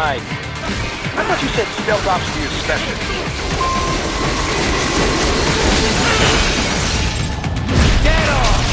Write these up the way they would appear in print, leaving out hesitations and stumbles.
right. I thought you said stealth ops were your specialty. Get off!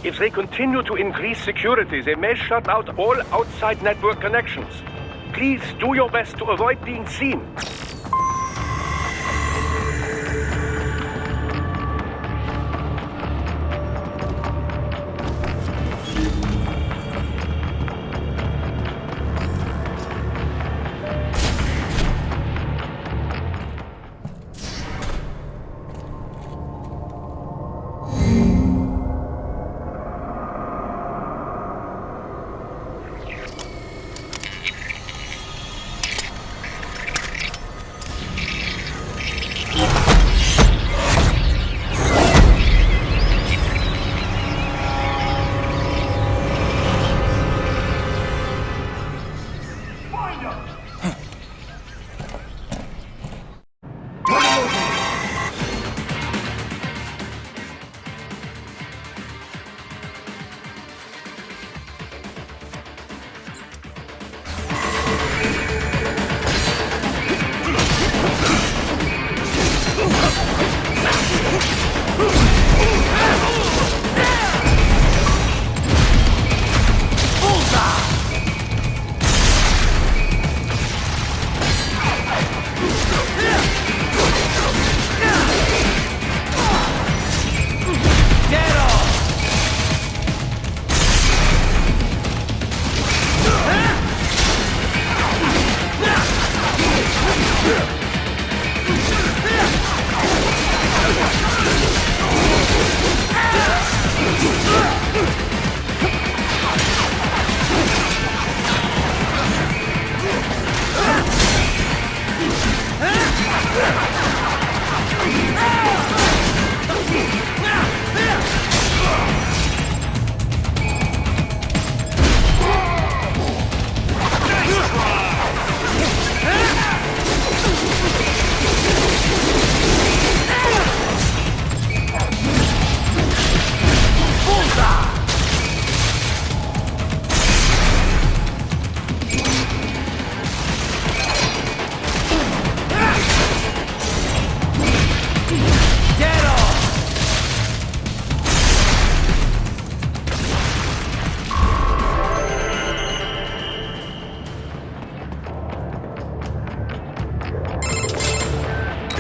If they continue to increase security, they may shut out all outside network connections. Please do your best to avoid being seen.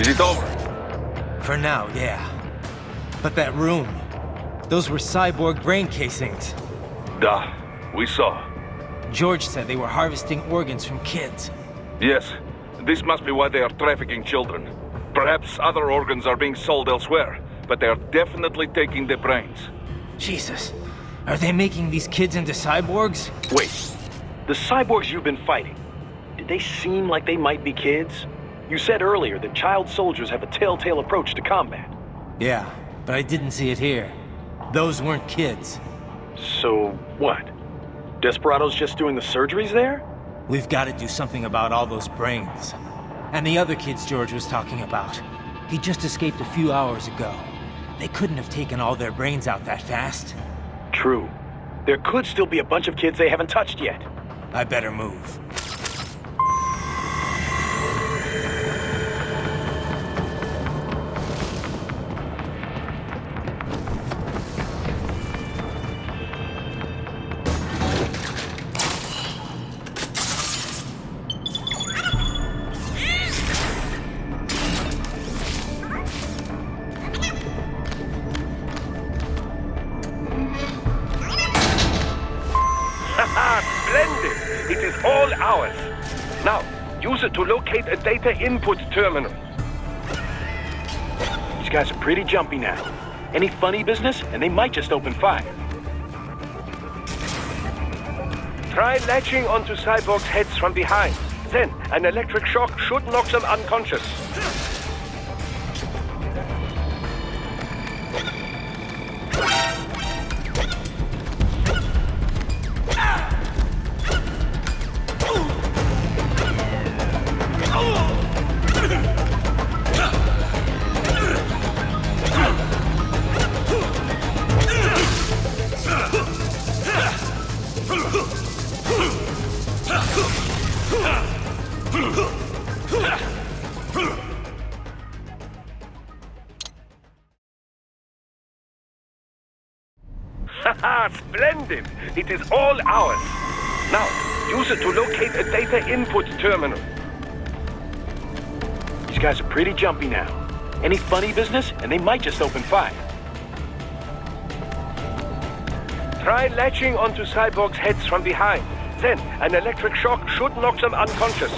Is it over? For now, yeah. But that room, those were cyborg brain casings. Duh, we saw. George said they were harvesting organs from kids. Yes, this must be why they are trafficking children. Perhaps other organs are being sold elsewhere, but they are definitely taking the brains. Jesus, are they making these kids into cyborgs? Wait, the cyborgs you've been fighting, they seem like they might be kids? You said earlier that child soldiers have a telltale approach to combat. Yeah, but I didn't see it here. Those weren't kids. So, what? Desperados just doing the surgeries there? We've got to do something about all those brains. And the other kids George was talking about. He just escaped a few hours ago. They couldn't have taken all their brains out that fast. True. There could still be a bunch of kids they haven't touched yet. I better move. Splendid! It is all ours. Now, use it to locate a data input terminal. These guys are pretty jumpy now. Any funny business, and they might just open fire. Try latching onto cyborgs' heads from behind. Then, an electric shock should knock them unconscious. Haha, splendid! It is all ours. Now, use it to locate a data input terminal. These guys are pretty jumpy now. Any funny business, and they might just open fire. Try latching onto cyborgs' heads from behind. Then, an electric shock should knock them unconscious.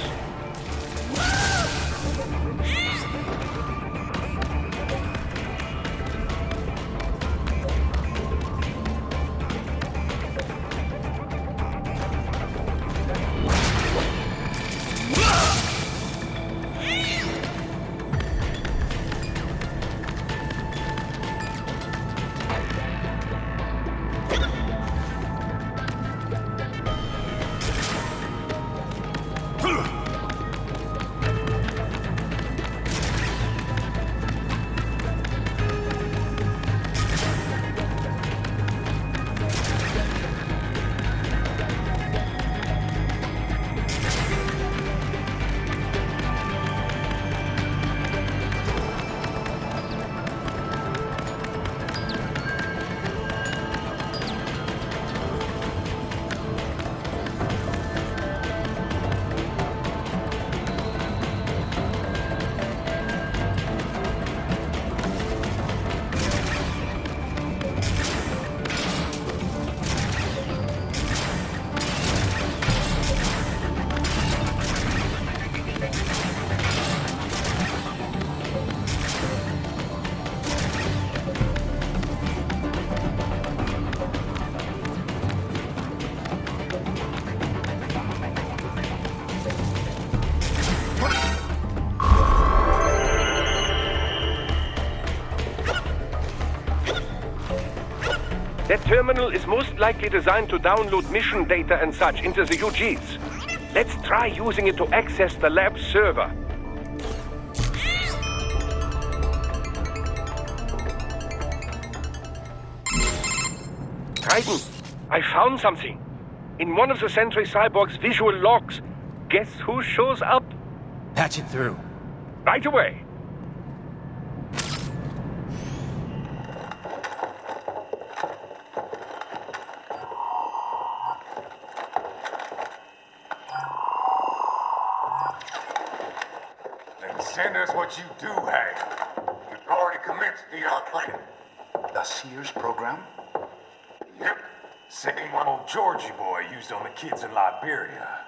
That terminal is most likely designed to download mission data and such into the UGs. Let's try using it to access the lab server. Titan, I found something. In one of the Sentry Cyborg's visual logs. Guess who shows up? Patch it through. Right away. Send us what you do have. You've already commenced the outplaying. The Sears program? Yep. Same one old Georgie boy used on the kids in Liberia.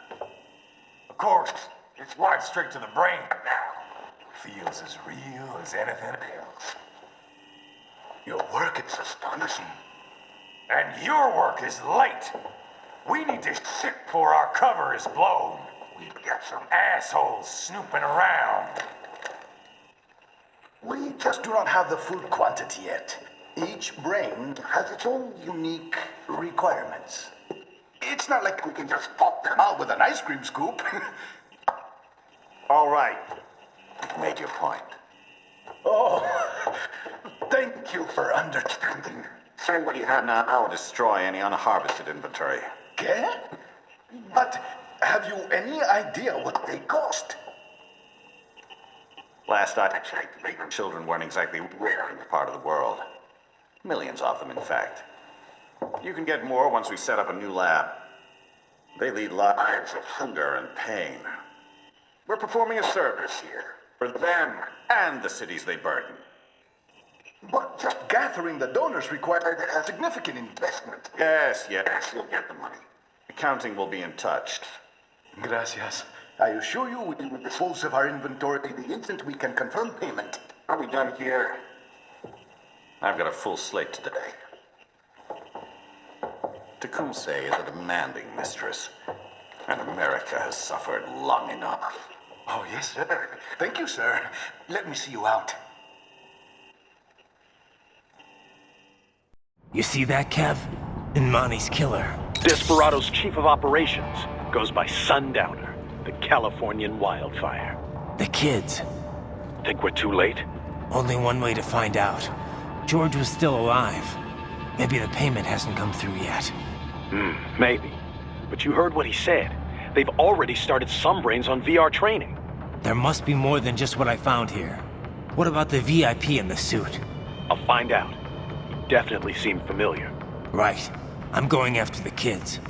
Of course, it's right straight to the brain now. Feels as real as anything else. Your work is astonishing. And your work is late. We need to shit before our cover is blown. We Got some assholes snooping around. We just do not have the full quantity yet. Each brain has its own unique requirements. It's not like we can just pop them out with an ice cream scoop. All right. You've made your point. Oh, thank you for understanding. Say what you have now. I'll destroy any unharvested inventory. Okay? But have you any idea what they cost? Last I checked, children weren't exactly rare in the part of the world. Millions of them, in fact. You can get more once we set up a new lab. They lead lives of hunger and pain. We're performing a service here. For them and the cities they burden. But just gathering the donors required a significant investment. Yes, you'll get the money. Accounting will be in touch. Gracias. I assure you we will dispose of our inventory the instant we can confirm payment. Are we done here? I've got a full slate today. Tecumseh is a demanding mistress, and America has suffered long enough. Oh, yes, sir. Thank you, sir. Let me see you out. You see that, Kev? Inmani's killer. Desperado's chief of operations goes by Sundowner, the Californian wildfire. The kids. Think we're too late? Only one way to find out. George was still alive. Maybe the payment hasn't come through yet. Maybe. But you heard what he said. They've already started some brains on VR training. There must be more than just what I found here. What about the VIP in the suit? I'll find out. He definitely seemed familiar. Right. I'm going after the kids.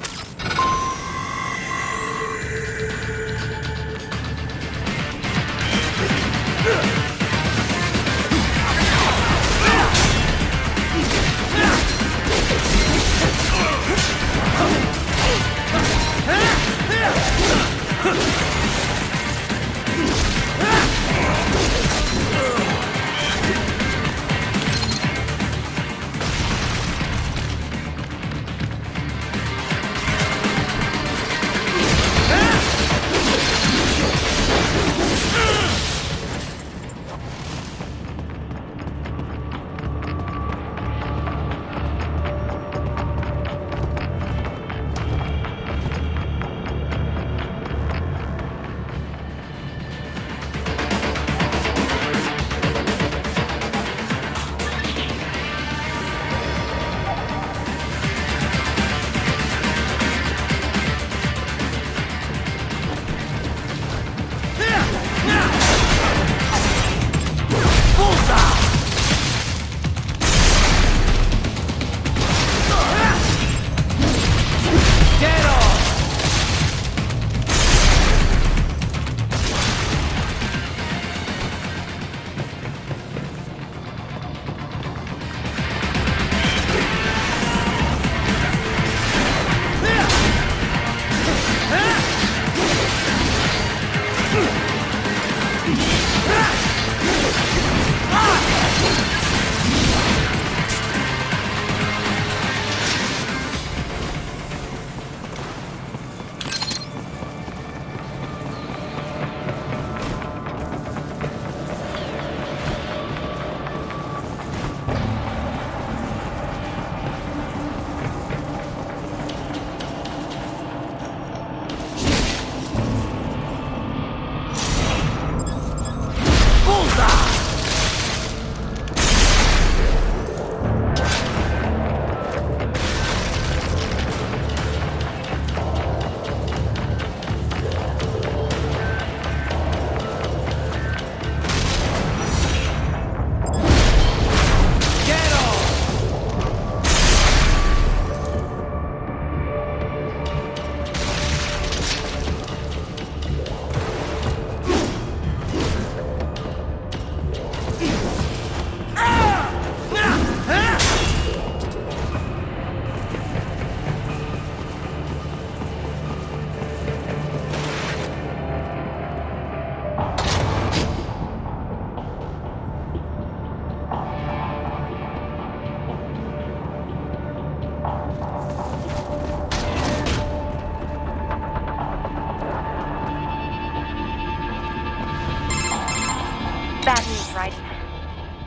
writing.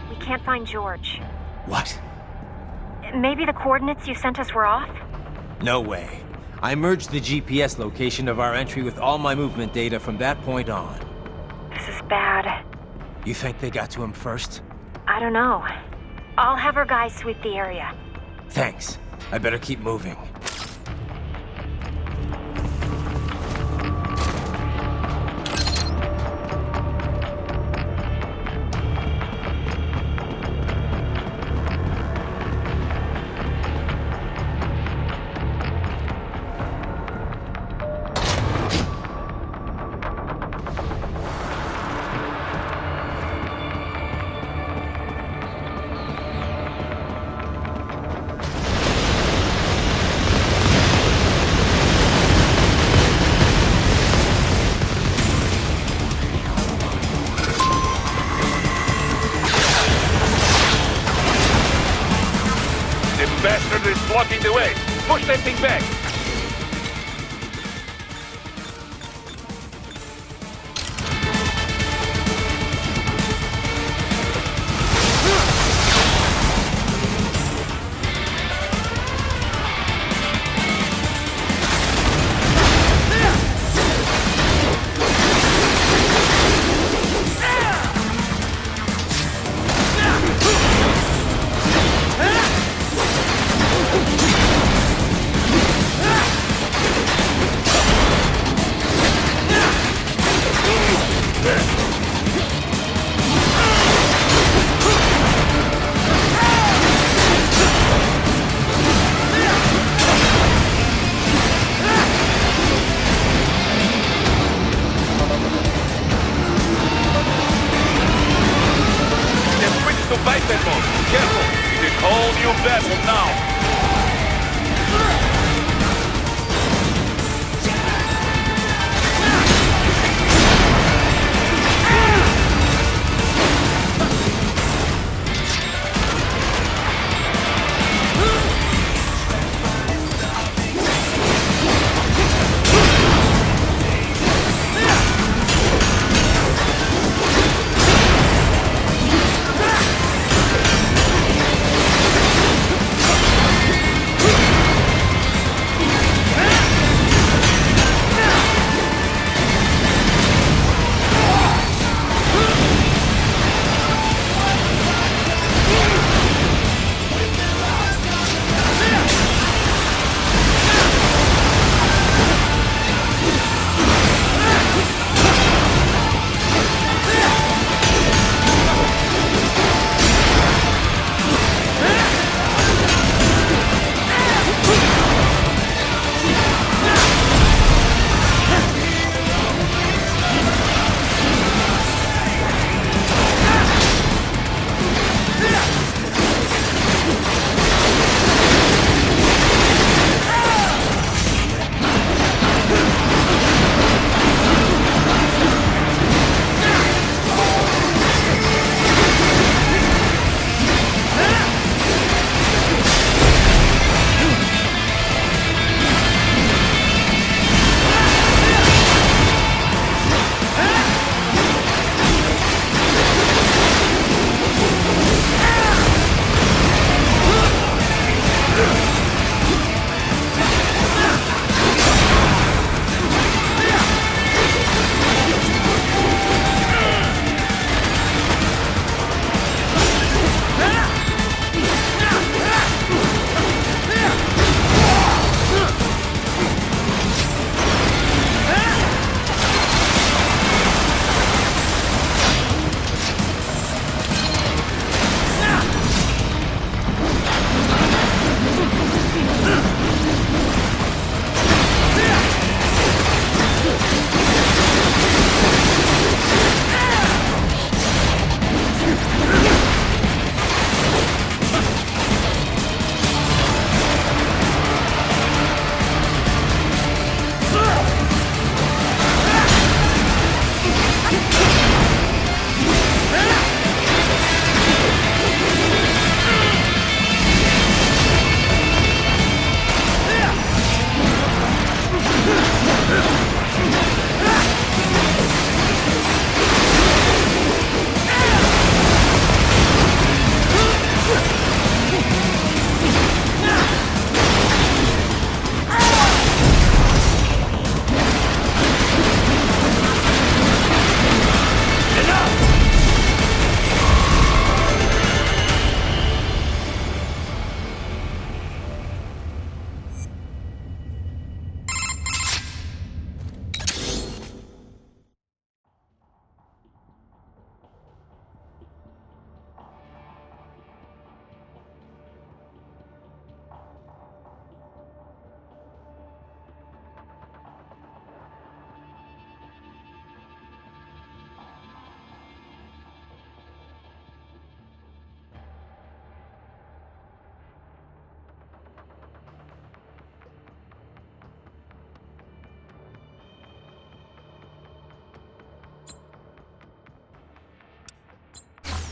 We can't find George. What? Maybe the coordinates you sent us were off? No way. I merged the GPS location of our entry with all my movement data from that point on. This is bad. You think they got to him first? I don't know. I'll have our guys sweep the area. Thanks. I better keep moving. Bastard is blocking the way. Push that thing back.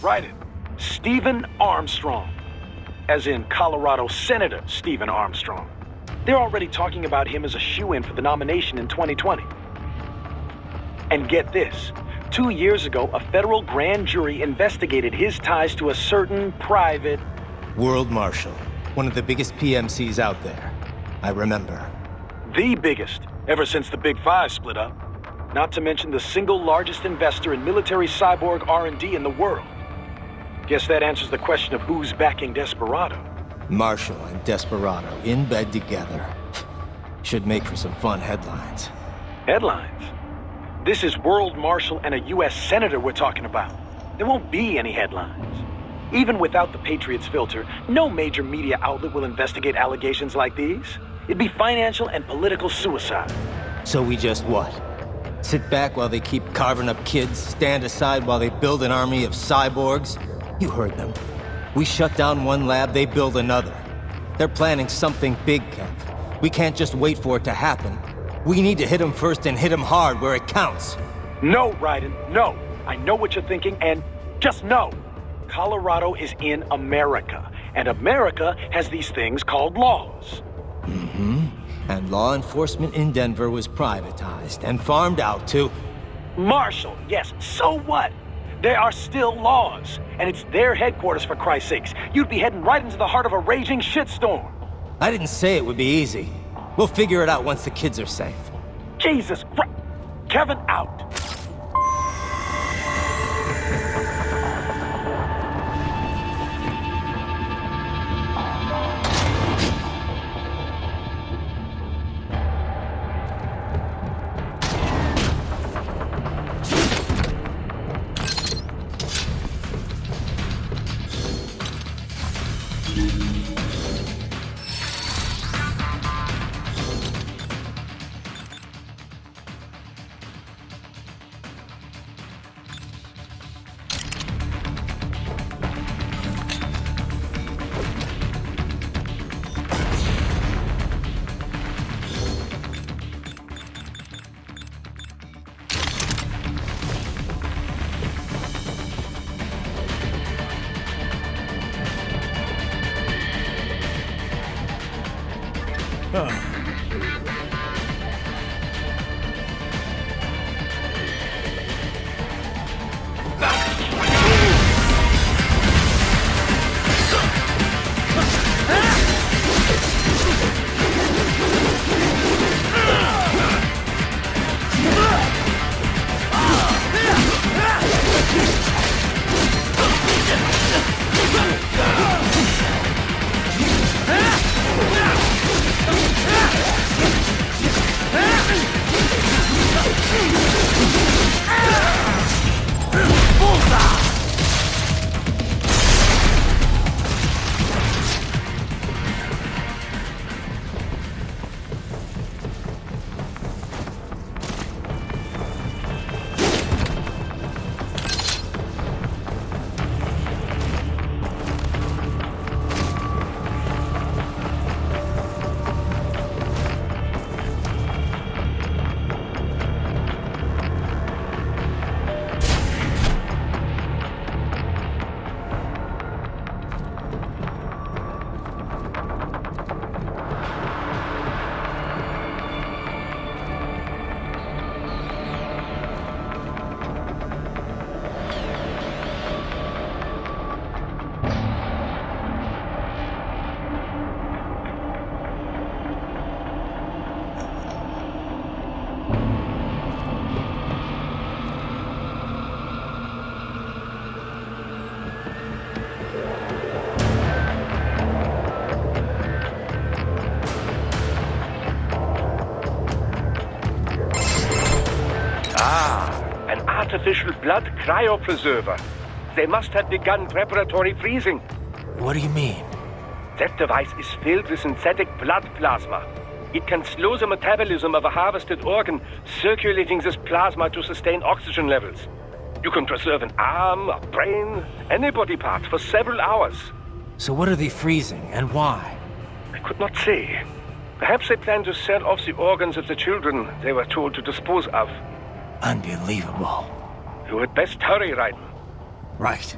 Write it. Stephen Armstrong. As in Colorado Senator Stephen Armstrong. They're already talking about him as a shoo-in for the nomination in 2020. And get this. 2 years ago, a federal grand jury investigated his ties to a certain private... World Marshal. One of the biggest PMCs out there. I remember. The biggest, ever since the Big Five split up. Not to mention the single largest investor in military cyborg R&D in the world. Guess that answers the question of who's backing Desperado. Marshall and Desperado in bed together. Should make for some fun headlines. Headlines? This is World Marshal and a U.S. Senator we're talking about. There won't be any headlines. Even without the Patriots filter, no major media outlet will investigate allegations like these. It'd be financial and political suicide. So we just what? Sit back while they keep carving up kids, stand aside while they build an army of cyborgs? You heard them. We shut down one lab, they build another. They're planning something big, Kev. We can't just wait for it to happen. We need to hit them first and hit them hard where it counts. No, Raiden, no. I know what you're thinking, and just no. Colorado is in America, and America has these things called laws. Mm-hmm. And law enforcement in Denver was privatized and farmed out to... Marshall, yes, so what? There are still laws, and it's their headquarters, for Christ's sakes. You'd be heading right into the heart of a raging shitstorm. I didn't say it would be easy. We'll figure it out once the kids are safe. Jesus Christ. Kevin, out. Artificial blood cryopreserver. They must have begun preparatory freezing. What do you mean? That device is filled with synthetic blood plasma. It can slow the metabolism of a harvested organ, circulating this plasma to sustain oxygen levels. You can preserve an arm, a brain, any body part for several hours. So what are they freezing, and why? I could not say. Perhaps they plan to sell off the organs of the children they were told to dispose of. Unbelievable. You had best hurry, Raiden. Right.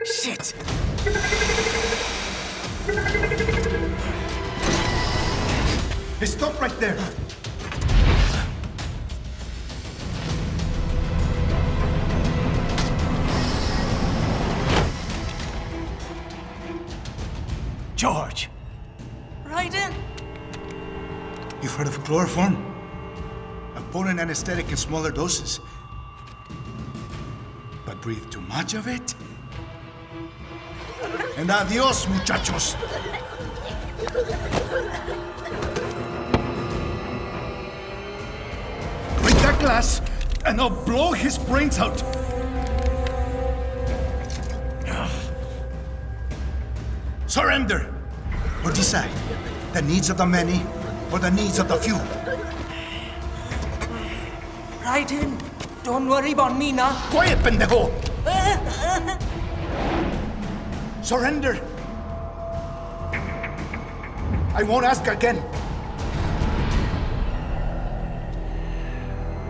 Shit! Hey, stop right there! George! Right in! You've heard of chloroform? A potent anesthetic in smaller doses. But breathe too much of it? And adios, muchachos! Break that glass, and I'll blow his brains out! Surrender! Or decide. The needs of the many, or the needs of the few. Right in! Don't worry about me now. Quiet, pendejo! Surrender! I won't ask again.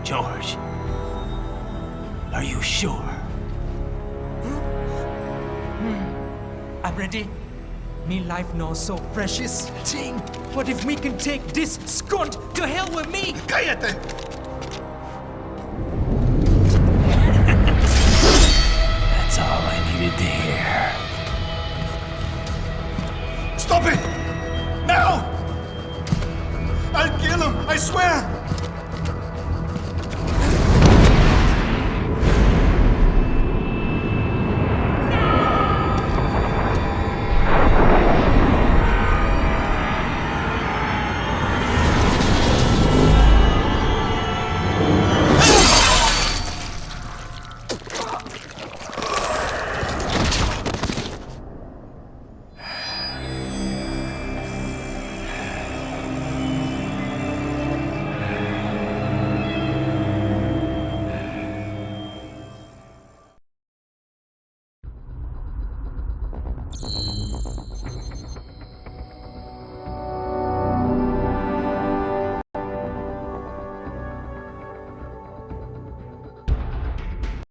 George, are you sure? I'm ready. Me life now so precious. Thing. What if we can take this skunt to hell with me? Cállate! That's all I needed to hear. Stop it! Now! I'll kill him, I swear!